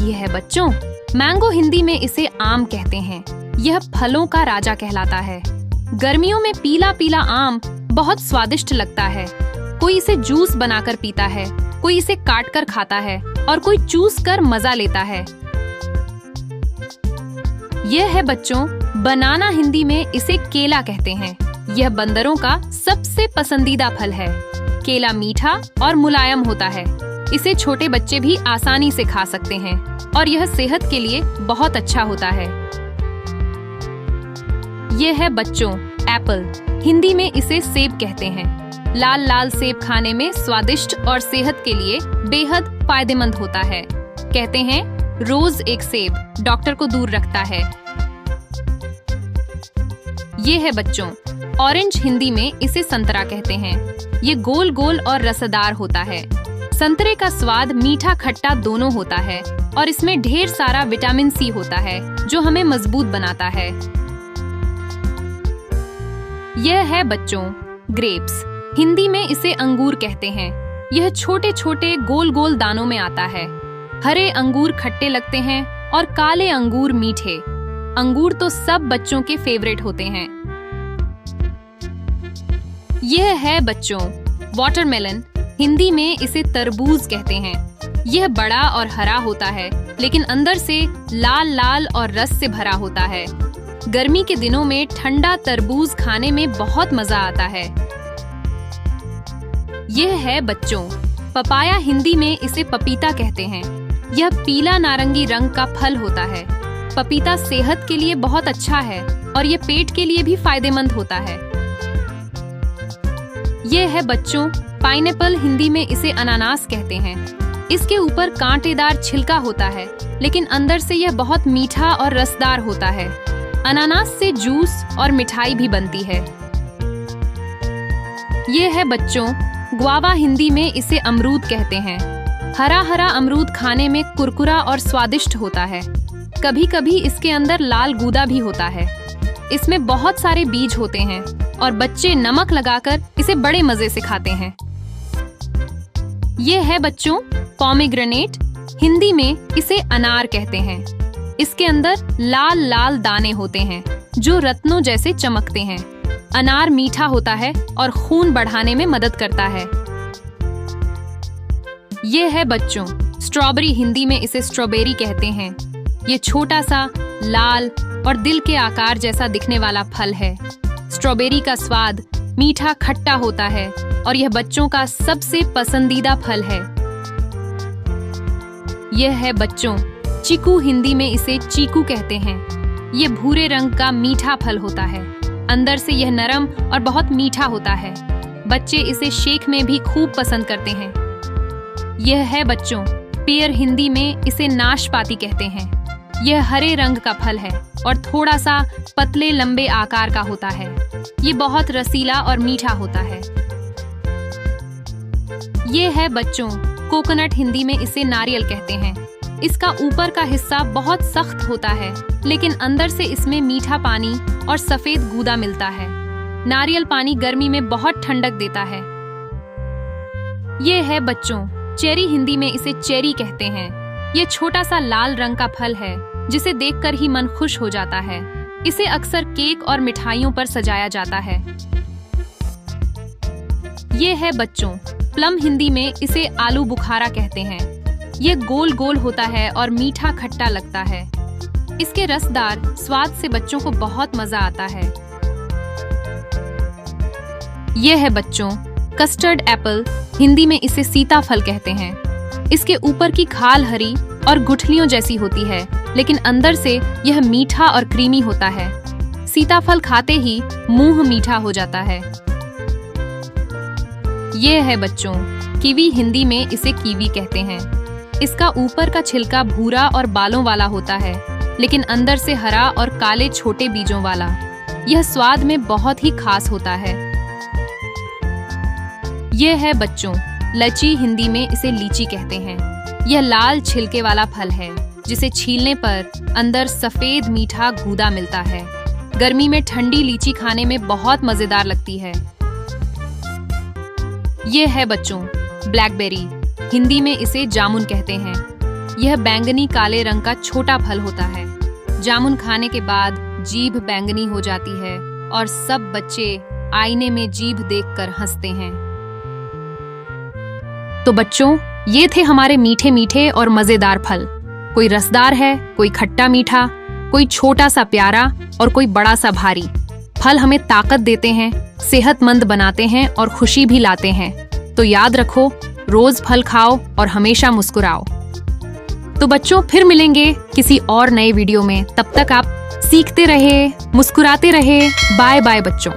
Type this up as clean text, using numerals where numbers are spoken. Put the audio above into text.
ये है बच्चों मैंगो, हिंदी में इसे आम कहते हैं। यह फलों का राजा कहलाता है। गर्मियों में पीला पीला आम बहुत स्वादिष्ट लगता है। कोई इसे जूस बनाकर पीता है, कोई इसे काट कर खाता है और कोई चूस कर मजा लेता है। यह है बच्चों बनाना, हिंदी में इसे केला कहते हैं। यह बंदरों का सबसे पसंदीदा फल है। केला मीठा और मुलायम होता है। इसे छोटे बच्चे भी आसानी से खा सकते हैं और यह सेहत के लिए बहुत अच्छा होता है। यह है बच्चों एप्पल, हिंदी में इसे सेब कहते हैं। लाल लाल सेब खाने में स्वादिष्ट और सेहत के लिए बेहद फायदेमंद होता है। कहते हैं रोज एक सेब डॉक्टर को दूर रखता है। ये है बच्चों ऑरेंज, हिंदी में इसे संतरा कहते हैं। ये गोल गोल और रसदार होता है। संतरे का स्वाद मीठा खट्टा दोनों होता है और इसमें ढेर सारा विटामिन सी होता है जो हमें मजबूत बनाता है। यह है बच्चों ग्रेप्स, हिंदी में इसे अंगूर कहते हैं। यह छोटे छोटे गोल गोल दानों में आता है। हरे अंगूर खट्टे लगते हैं और काले अंगूर मीठे। अंगूर तो सब बच्चों के फेवरेट होते हैं। यह है बच्चों वाटरमेलन, हिंदी में इसे तरबूज कहते हैं। यह बड़ा और हरा होता है लेकिन अंदर से लाल लाल और रस से भरा होता है। गर्मी के दिनों में ठंडा तरबूज खाने में बहुत मजा आता है। यह है बच्चों पपाया, हिंदी में इसे पपीता कहते हैं। यह पीला नारंगी रंग का फल होता है। पपीता सेहत के लिए बहुत अच्छा है और यह पेट के लिए भी फायदेमंद होता है। यह है बच्चों पाइनएप्पल, हिंदी में इसे अनानास कहते हैं। इसके ऊपर कांटेदार छिलका होता है लेकिन अंदर से यह बहुत मीठा और रसदार होता है। अनानास से जूस और मिठाई भी बनती है। यह है बच्चों ग्वावा, हिंदी में इसे अमरूद कहते हैं। हरा हरा अमरूद खाने में कुरकुरा और स्वादिष्ट होता है। कभी कभी इसके अंदर लाल गूदा भी होता है। इसमें बहुत सारे बीज होते हैं और बच्चे नमक लगाकर इसे बड़े मजे से खाते हैं। यह है बच्चों पोमेग्रेनेट, हिंदी में इसे अनार कहते हैं। इसके अंदर लाल लाल दाने होते हैं जो रत्नों जैसे चमकते हैं। अनार मीठा होता है और खून बढ़ाने में मदद करता है। यह है बच्चों स्ट्रॉबेरी, हिंदी में इसे स्ट्रॉबेरी कहते हैं। ये छोटा सा लाल और दिल के आकार जैसा दिखने वाला फल है। स्ट्रॉबेरी का स्वाद मीठा खट्टा होता है और यह बच्चों का सबसे पसंदीदा फल है। यह है बच्चों चीकू, हिंदी में इसे चीकू कहते हैं। यह भूरे रंग का मीठा फल होता है। अंदर से यह नरम और बहुत मीठा होता है। बच्चे इसे शेक में भी खूब पसंद करते हैं। यह है बच्चों पेयर, हिंदी में इसे नाशपाती कहते हैं। यह हरे रंग का फल है और थोड़ा सा पतले लंबे आकार का होता है। ये बहुत रसीला और मीठा होता है। ये है बच्चों कोकोनट, हिंदी में इसे नारियल कहते हैं। इसका ऊपर का हिस्सा बहुत सख्त होता है लेकिन अंदर से इसमें मीठा पानी और सफेद गूदा मिलता है। नारियल पानी गर्मी में बहुत ठंडक देता है। ये है बच्चों चेरी, हिंदी में इसे चेरी कहते हैं। ये छोटा सा लाल रंग का फल है जिसे देखकर ही मन खुश हो जाता है। इसे अक्सर केक और मिठाइयों पर सजाया जाता है। ये है बच्चों प्लम, हिंदी में इसे आलू बुखारा कहते हैं। ये गोल गोल होता है और मीठा खट्टा लगता है। इसके रसदार स्वाद से बच्चों को बहुत मजा आता है। ये है बच्चों कस्टर्ड एप्पल, हिंदी में इसे सीताफल कहते हैं। इसके ऊपर की खाल हरी और गुठलियों जैसी होती है लेकिन अंदर से यह मीठा और क्रीमी होता है। सीताफल खाते ही मुंह मीठा हो जाता है। ये है बच्चों कीवी, हिंदी में इसे कीवी कहते हैं। इसका ऊपर का छिलका भूरा और बालों वाला होता है लेकिन अंदर से हरा और काले छोटे बीजों वाला। यह स्वाद में बहुत ही खास होता है। यह है बच्चों लची, हिंदी में इसे लीची कहते हैं। यह लाल छिलके वाला फल है जिसे छीलने पर अंदर सफेद मीठा गूदा मिलता है। गर्मी में ठंडी लीची खाने में बहुत मजेदार लगती है। ये है बच्चों ब्लैकबेरी, हिंदी में इसे जामुन कहते हैं। यह बैंगनी काले रंग का छोटा फल होता है। जामुन खाने के बाद जीभ बैंगनी हो जाती है और सब बच्चे आईने में जीभ देखकर हंसते हैं। तो बच्चों, ये थे हमारे मीठे मीठे और मजेदार फल। कोई रसदार है, कोई खट्टा मीठा, कोई छोटा सा प्यारा और कोई बड़ा सा भारी। फल हमें ताकत देते हैं, सेहतमंद बनाते हैं और खुशी भी लाते हैं। तो याद रखो, रोज फल खाओ और हमेशा मुस्कुराओ। तो बच्चों, फिर मिलेंगे किसी और नए वीडियो में। तब तक आप सीखते रहे, मुस्कुराते रहे। बाय बाय बच्चों।